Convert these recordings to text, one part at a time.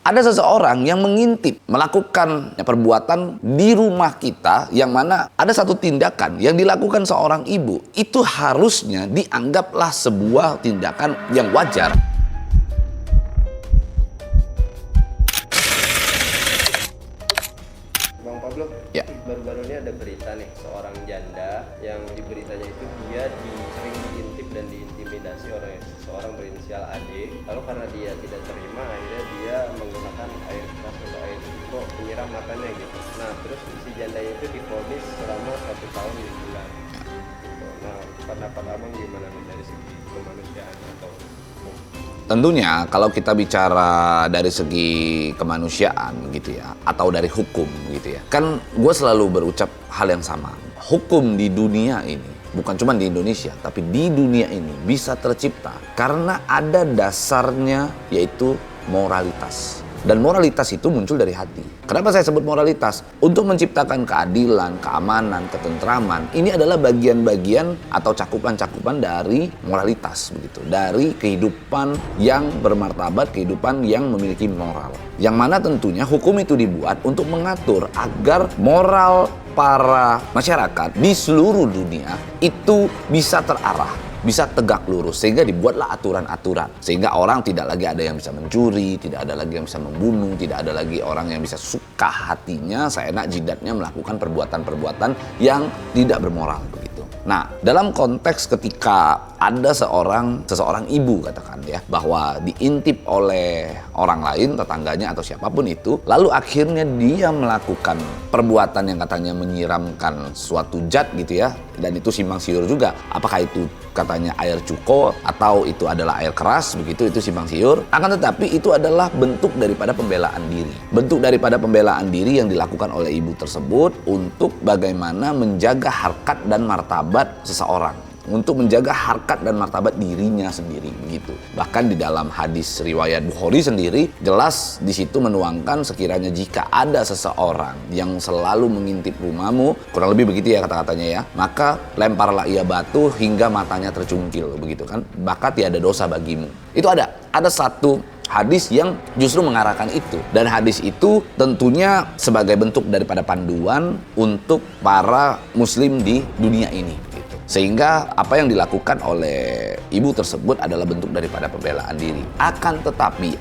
ada seseorang yang mengintip, melakukan perbuatan di rumah kita, yang mana ada satu tindakan yang dilakukan seorang ibu, itu harusnya dianggaplah sebuah tindakan yang wajar. Bang Pablo, Ya. baru-baru ini ada berita nih, seorang janda yang di beritanya itu dia sering diintip dan diintimidasi oleh seseorang berinisial AD. Lalu karena dia tidak terima, akhirnya dia menggunakan air keras atau air cuko penyiram matanya gitu. Nah, terus si janda itu divonis selama 1 tahun 6 bulan. Gitu. Nah, pendapat abang gimana nih dari segi kemanusiaan atau hukum? Tentunya kalau kita bicara dari segi kemanusiaan gitu ya, atau dari hukum gitu ya, kan gue selalu berucap hal yang sama. Hukum di dunia ini, bukan cuma di Indonesia, tapi di dunia ini bisa tercipta karena ada dasarnya, yaitu moralitas. Dan moralitas itu muncul dari hati. Kenapa saya sebut moralitas? Untuk menciptakan keadilan, keamanan, ketentraman, ini adalah bagian-bagian atau cakupan-cakupan dari moralitas begitu. Dari kehidupan yang bermartabat, kehidupan yang memiliki moral. Yang mana tentunya hukum itu dibuat untuk mengatur agar moral para masyarakat di seluruh dunia itu bisa terarah, bisa tegak lurus, sehingga dibuatlah aturan-aturan sehingga orang tidak lagi ada yang bisa mencuri, tidak ada lagi yang bisa membunuh, tidak ada lagi orang yang bisa suka hatinya, seenak jidatnya melakukan perbuatan-perbuatan yang tidak bermoral begitu. Nah, dalam konteks ketika ada seseorang ibu katakan ya, bahwa diintip oleh orang lain, tetangganya atau siapapun itu, lalu akhirnya dia melakukan perbuatan yang katanya menyiramkan suatu zat gitu ya, dan itu simpang siur juga. Apakah itu katanya air cuko atau itu adalah air keras begitu, itu simpang siur. Akan tetapi itu adalah bentuk daripada pembelaan diri. Bentuk daripada pembelaan diri yang dilakukan oleh ibu tersebut untuk bagaimana menjaga harkat dan martabat seseorang, untuk menjaga harkat dan martabat dirinya sendiri begitu. Bahkan di dalam hadis riwayat Bukhari sendiri jelas di situ menuangkan sekiranya jika ada seseorang yang selalu mengintip rumahmu, kurang lebih begitu ya kata-katanya ya, maka lemparlah ia batu hingga matanya tercungkil begitu kan, maka tiada dosa bagimu. Itu ada satu hadis yang justru mengarahkan itu. Dan hadis itu tentunya sebagai bentuk daripada panduan untuk para muslim di dunia ini. Sehingga apa yang dilakukan oleh ibu tersebut adalah bentuk daripada pembelaan diri. Akan tetapi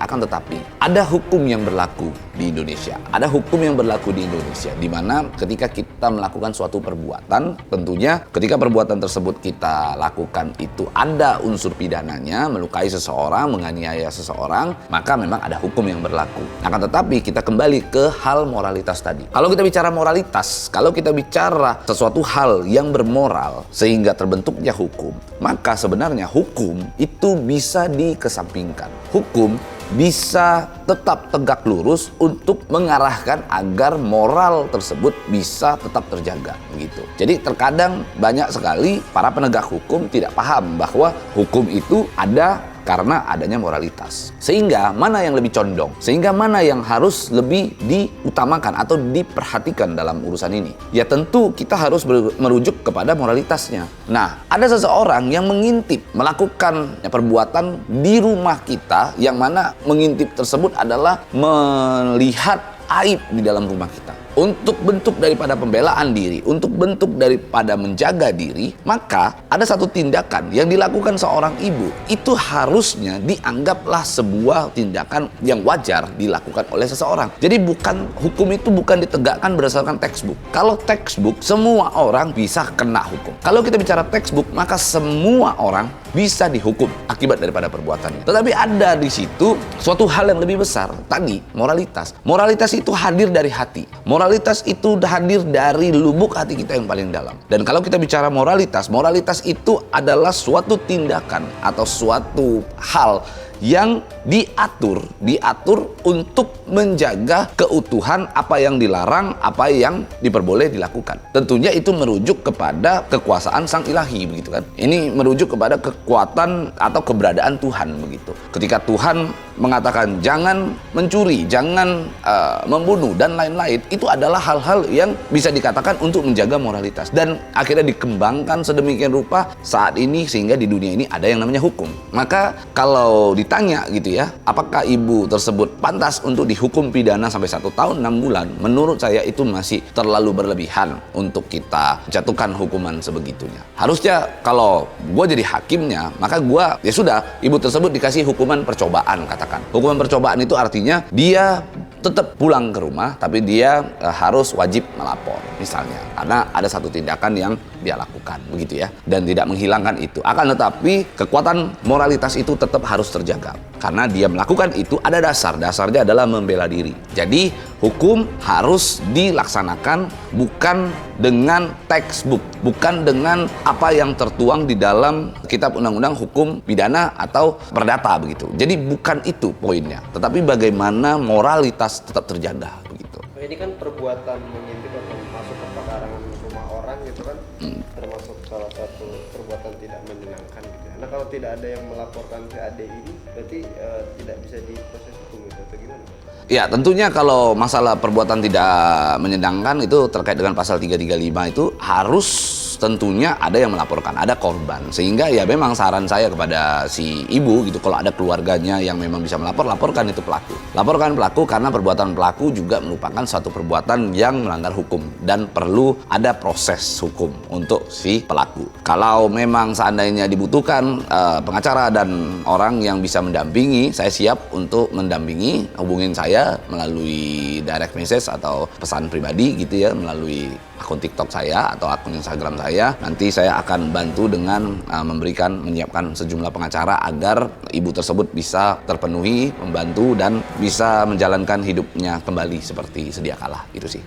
ada hukum yang berlaku di Indonesia. Ada hukum yang berlaku di Indonesia di mana ketika kita melakukan suatu perbuatan, tentunya ketika perbuatan tersebut kita lakukan itu ada unsur pidananya, melukai seseorang, menganiaya seseorang, maka memang ada hukum yang berlaku. Akan tetapi kita kembali ke hal moralitas tadi. Kalau kita bicara moralitas, kalau kita bicara sesuatu hal yang bermoral sehingga terbentuknya hukum, maka sebenarnya hukum itu bisa dikesampingkan. Hukum bisa tetap tegak lurus untuk mengarahkan agar moral tersebut bisa tetap terjaga begitu. Jadi terkadang banyak sekali para penegak hukum tidak paham bahwa hukum itu ada karena adanya moralitas. Sehingga mana yang lebih condong? Sehingga mana yang harus lebih diutamakan atau diperhatikan dalam urusan ini? Ya tentu kita harus merujuk kepada moralitasnya. Nah, ada seseorang yang mengintip, melakukan perbuatan di rumah kita, yang mana mengintip tersebut adalah melihat aib di dalam rumah kita. Untuk bentuk daripada pembelaan diri, untuk bentuk daripada menjaga diri, maka ada satu tindakan yang dilakukan seorang ibu, itu harusnya dianggaplah sebuah tindakan yang wajar dilakukan oleh seseorang. Jadi hukum itu bukan ditegakkan berdasarkan textbook. Kalau textbook, semua orang bisa kena hukum. Kalau kita bicara textbook, maka semua orang bisa dihukum akibat daripada perbuatannya. Tetapi ada di situ suatu hal yang lebih besar, tadi moralitas. Moralitas itu hadir dari hati. Moralitas itu hadir dari lubuk hati kita yang paling dalam. Dan kalau kita bicara moralitas itu adalah suatu tindakan atau suatu hal yang diatur untuk menjaga keutuhan apa yang dilarang, apa yang diperboleh dilakukan. Tentunya itu merujuk kepada kekuasaan sang ilahi begitu kan. Ini merujuk kepada kekuatan atau keberadaan Tuhan begitu. Ketika Tuhan mengatakan jangan mencuri, jangan membunuh dan lain-lain, itu adalah hal-hal yang bisa dikatakan untuk menjaga moralitas, dan akhirnya dikembangkan sedemikian rupa saat ini sehingga di dunia ini ada yang namanya hukum. Maka kalau ditanya gitu ya, apakah ibu tersebut pantas untuk dihukum pidana sampai 1 tahun 6 bulan? Menurut saya itu masih terlalu berlebihan untuk kita jatuhkan hukuman sebegitunya. Harusnya kalau gue jadi hakimnya, maka gue ya sudah, ibu tersebut dikasih hukuman percobaan, katakan. Hukuman percobaan itu artinya dia tetap pulang ke rumah, tapi dia harus wajib melapor misalnya, karena ada satu tindakan yang dia lakukan begitu ya, dan tidak menghilangkan itu. Akan tetapi kekuatan moralitas itu tetap harus terjaga, karena dia melakukan itu ada dasarnya adalah membela diri. Jadi hukum harus dilaksanakan bukan dengan textbook, bukan dengan apa yang tertuang di dalam kitab undang-undang hukum pidana atau perdata begitu. Jadi bukan itu poinnya, tetapi bagaimana moralitas tetap terjaga begitu. Ini kan perbuatan mengintip atau masuk ke pekarangan rumah orang gitu kan, termasuk salah satu perbuatan tidak menyenangkan gitu ya. Nah kalau tidak ada yang melaporkan si ade ini, berarti tidak bisa diproses hukum gitu atau gimana? Ya tentunya kalau masalah perbuatan tidak menyenangkan itu terkait dengan pasal 335 itu harus tentunya ada yang melaporkan, ada korban. Sehingga ya memang saran saya kepada si ibu gitu, kalau ada keluarganya yang memang bisa melapor, laporkan itu pelaku. Laporkan pelaku, karena perbuatan pelaku juga merupakan suatu perbuatan yang melanggar hukum dan perlu ada proses hukum untuk si pelaku. Kalau memang seandainya dibutuhkan pengacara dan orang yang bisa mendampingi, saya siap untuk mendampingi. Hubungin saya melalui direct message atau pesan pribadi gitu ya, melalui akun TikTok saya atau akun Instagram saya. Nanti saya akan bantu dengan menyiapkan sejumlah pengacara agar ibu tersebut bisa terpenuhi, membantu dan bisa menjalankan hidupnya kembali seperti sedia kala. Itu sih.